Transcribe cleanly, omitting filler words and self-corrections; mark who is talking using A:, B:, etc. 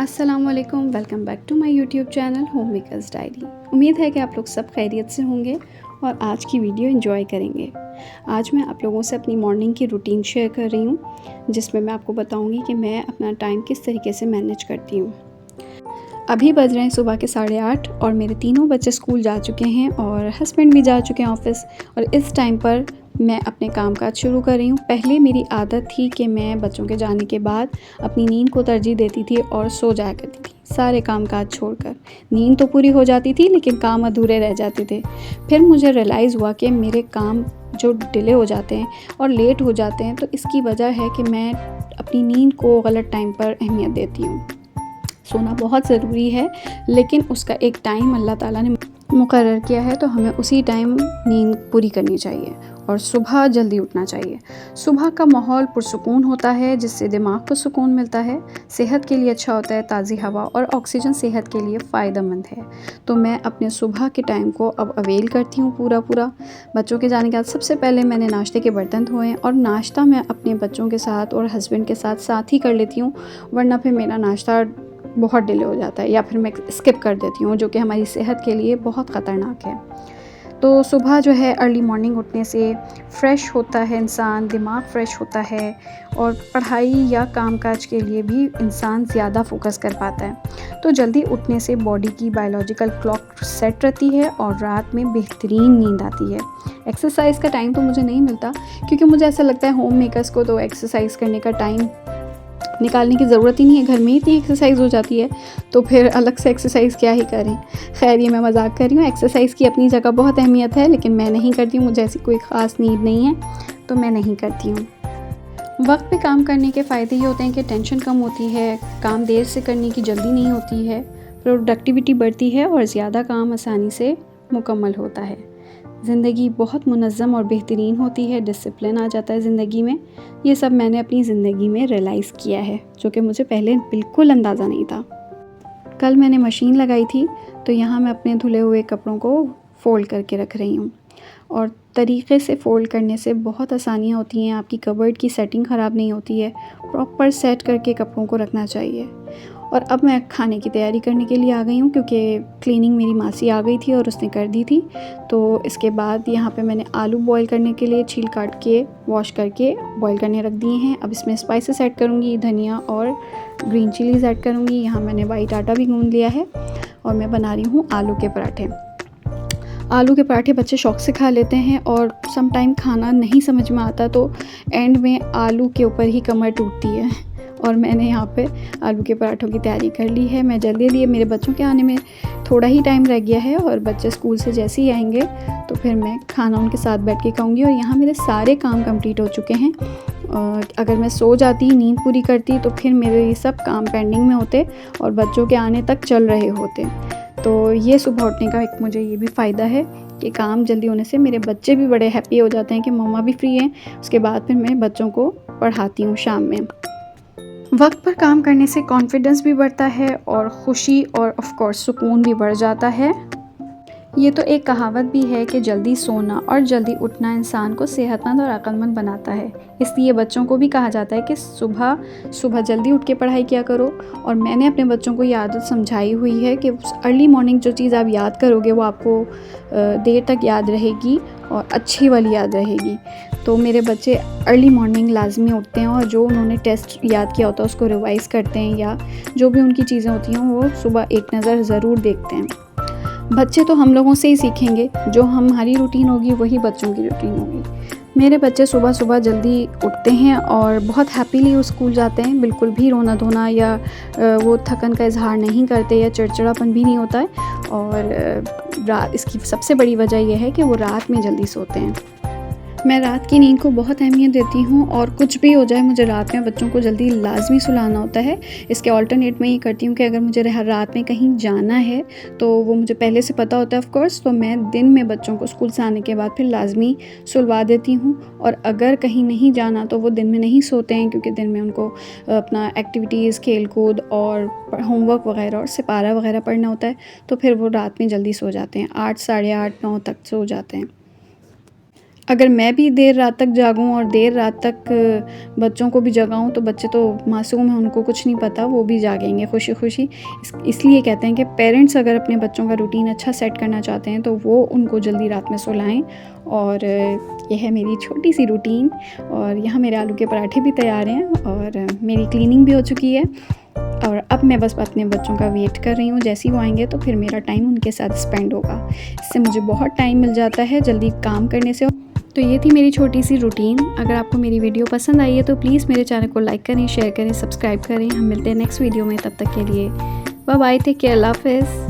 A: अस्सलामुअलैकुम, welcome back to my YouTube channel home makers diary. उम्मीद है कि आप लोग सब खैरियत से होंगे और आज की वीडियो एंजॉय करेंगे। आज मैं आप लोगों से अपनी मॉर्निंग की रूटीन शेयर कर रही हूँ, जिसमें मैं आपको बताऊँगी कि मैं अपना टाइम किस तरीके से मैनेज करती हूँ। अभी बज रहे हैं सुबह के 8:30 और मेरे तीनों बच्चे स्कूल जा चुके हैं और हस्बैंड भी जा चुके हैं ऑफ़िस, और इस टाइम पर मैं अपने काम-काज शुरू कर रही हूँ। पहले मेरी आदत थी कि मैं बच्चों के जाने के बाद अपनी नींद को तरजीह देती थी और सो जाया करती थी, सारे काम-काज छोड़कर। नींद तो पूरी हो जाती थी लेकिन काम अधूरे रह जाते थे। फिर मुझे रियलाइज़ हुआ कि मेरे काम जो डिले हो जाते हैं और लेट हो जाते हैं, तो इसकी वजह है कि मैं अपनी नींद को गलत टाइम पर अहमियत देती हूँ। सोना बहुत ज़रूरी है, लेकिन उसका एक टाइम अल्लाह ताला ने मुकर्रर किया है, तो हमें उसी टाइम नींद पूरी करनी चाहिए और सुबह जल्दी उठना चाहिए। सुबह का माहौल पुरसुकून होता है, जिससे दिमाग को सुकून मिलता है, सेहत के लिए अच्छा होता है, ताज़ी हवा और ऑक्सीजन सेहत के लिए फ़ायदेमंद है। तो मैं अपने सुबह के टाइम को अब अवेल करती हूँ पूरा। बच्चों के जाने के बाद सबसे पहले मैंने नाश्ते के बर्तन धोए और नाश्ता मैं अपने बच्चों के साथ और हस्बैंड के साथ ही कर लेती हूँ, वरना फिर मेरा नाश्ता बहुत डिले हो जाता है या फिर मैं स्किप कर देती हूँ, जो कि हमारी सेहत के लिए बहुत ख़तरनाक है। तो सुबह जो है अर्ली मॉर्निंग उठने से फ़्रेश होता है इंसान, दिमाग फ़्रेश होता है और पढ़ाई या कामकाज के लिए भी इंसान ज़्यादा फोकस कर पाता है। तो जल्दी उठने से बॉडी की बायोलॉजिकल क्लॉक सेट रहती है और रात में बेहतरीन नींद आती है। एक्सरसाइज़ का टाइम तो मुझे नहीं मिलता, क्योंकि मुझे ऐसा लगता है होम मेकर्स को तो एक्सरसाइज़ करने का टाइम निकालने की ज़रूरत ही नहीं है, घर में ही इतनी एक्सरसाइज़ हो जाती है, तो फिर अलग से एक्सरसाइज़ क्या ही करें। खैर, ये मैं मजाक कर रही हूँ। एक्सरसाइज़ की अपनी जगह बहुत अहमियत है, लेकिन मैं नहीं करती हूँ, मुझे ऐसी कोई ख़ास नीड नहीं है, तो मैं नहीं करती हूँ। वक्त पे काम करने के फ़ायदे ये होते हैं कि टेंशन कम होती है, काम देर से करने की जल्दी नहीं होती है, प्रोडक्टिविटी बढ़ती है और ज़्यादा काम आसानी से मुकम्मल होता है। ज़िंदगी बहुत मुनज़्ज़म और बेहतरीन होती है, डिसिप्लिन आ जाता है ज़िंदगी में। ये सब मैंने अपनी ज़िंदगी में रियलाइज़ किया है, जो कि मुझे पहले बिल्कुल अंदाज़ा नहीं था। कल मैंने मशीन लगाई थी, तो यहाँ मैं अपने धुले हुए कपड़ों को फ़ोल्ड करके रख रही हूँ, और तरीक़े से फ़ोल्ड करने से बहुत आसानियाँ होती हैं, आपकी कबर्ड की सेटिंग ख़राब नहीं होती है, प्रॉपर सेट करके कपड़ों को रखना चाहिए। और अब मैं खाने की तैयारी करने के लिए आ गई हूँ, क्योंकि क्लीनिंग मेरी मासी आ गई थी और उसने कर दी थी। तो इसके बाद यहाँ पे मैंने आलू बॉईल करने के लिए छील काट के वॉश करके बॉईल करने रख दिए हैं। अब इसमें स्पाइसेस ऐड करूँगी, धनिया और ग्रीन चिलीज़ ऐड करूँगी। यहाँ मैंने वाइट आटा भी गूँध लिया है और मैं बना रही हूँ आलू के पराठे। आलू के पराठे बच्चे शौक़ से खा लेते हैं, और सम टाइम खाना नहीं समझ में आता तो एंड में आलू के ऊपर ही कमर टूटती है। और मैंने यहाँ पे आलू के पराठों की तैयारी कर ली है। मैं जल्दी मेरे बच्चों के आने में थोड़ा ही टाइम रह गया है, और बच्चे स्कूल से जैसे ही आएंगे तो फिर मैं खाना उनके साथ बैठ के खाऊंगी। और यहाँ मेरे सारे काम कंप्लीट हो चुके हैं। अगर मैं सो जाती, नींद पूरी करती, तो फिर मेरे ये सब काम पेंडिंग में होते और बच्चों के आने तक चल रहे होते। तो ये सुबह उठने का एक मुझे ये भी फ़ायदा है कि काम जल्दी होने से मेरे बच्चे भी बड़े हैप्पी हो जाते हैं कि मम्मा भी फ्री हैं। उसके बाद फिर मैं बच्चों को पढ़ाती हूँ शाम में। वक्त पर काम करने से कॉन्फिडेंस भी बढ़ता है और ख़ुशी और ऑफ कोर्स सुकून भी बढ़ जाता है। ये तो एक कहावत भी है कि जल्दी सोना और जल्दी उठना इंसान को सेहतमंद और अक्लमंद बनाता है। इसलिए बच्चों को भी कहा जाता है कि सुबह जल्दी उठ के पढ़ाई किया करो। और मैंने अपने बच्चों को ये आदत समझाई हुई है कि अर्ली मॉर्निंग जो चीज़ आप याद करोगे वो आपको देर तक याद रहेगी और अच्छी वाली याद रहेगी। तो मेरे बच्चे अर्ली मॉर्निंग लाजमी उठते हैं, और जो उन्होंने टेस्ट याद किया होता है उसको रिवाइज़ करते हैं, या जो भी उनकी चीज़ें होती हैं वो सुबह एक नज़र ज़रूर देखते हैं। बच्चे तो हम लोगों से ही सीखेंगे, जो हमारी रूटीन होगी वही बच्चों की रूटीन होगी। मेरे बच्चे सुबह जल्दी उठते हैं और बहुत हैप्पीली वो स्कूल जाते हैं। बिल्कुल भी रोना धोना या वो थकन का इजहार नहीं करते, या चिड़चिड़ापन भी नहीं होता है। और इसकी सबसे बड़ी वजह यह है कि वो रात में जल्दी सोते हैं। मैं रात की नींद को बहुत अहमियत देती हूँ, और कुछ भी हो जाए मुझे रात में बच्चों को जल्दी लाजमी सुलाना होता है। इसके ऑल्टरनेट में ये करती हूँ कि अगर मुझे रात में कहीं जाना है तो वो मुझे पहले से पता होता है ऑफ कोर्स, तो मैं दिन में बच्चों को स्कूल से आने के बाद फिर लाजमी सुलवा देती हूँ। और अगर कहीं नहीं जाना तो वो दिन में नहीं सोते हैं, क्योंकि दिन में उनको अपना एक्टिविटीज़, खेल कूद और होमवर्क वगैरह और सिपारा वगैरह पढ़ना होता है, तो फिर वो रात में जल्दी सो जाते हैं, 8, साढ़े 8, 9 तक सो जाते हैं। अगर मैं भी देर रात तक जागूँ और देर रात तक बच्चों को भी जगाऊँ तो बच्चे तो मासूम हैं, उनको कुछ नहीं पता, वो भी जागेंगे खुशी खुशी। इसलिए कहते हैं कि पेरेंट्स अगर अपने बच्चों का रूटीन अच्छा सेट करना चाहते हैं तो वो उनको जल्दी रात में सुलाएं। और यह है मेरी छोटी सी रूटीन। और यहाँ मेरे आलू के पराठे भी तैयार हैं और मेरी क्लीनिंग भी हो चुकी है। और अब मैं बस अपने बच्चों का वेट कर रही हूँ, जैसे ही वो आएंगे तो फिर मेरा टाइम उनके साथ स्पेंड होगा। इससे मुझे बहुत टाइम मिल जाता है जल्दी काम करने से। तो ये थी मेरी छोटी सी रूटीन। अगर आपको मेरी वीडियो पसंद आई है तो प्लीज़ मेरे चैनल को लाइक करें, शेयर करें, सब्सक्राइब करें। हम मिलते हैं नेक्स्ट वीडियो में, तब तक के लिए बाय बाय, टेक केयर, अल्लाह हाफ़िज़।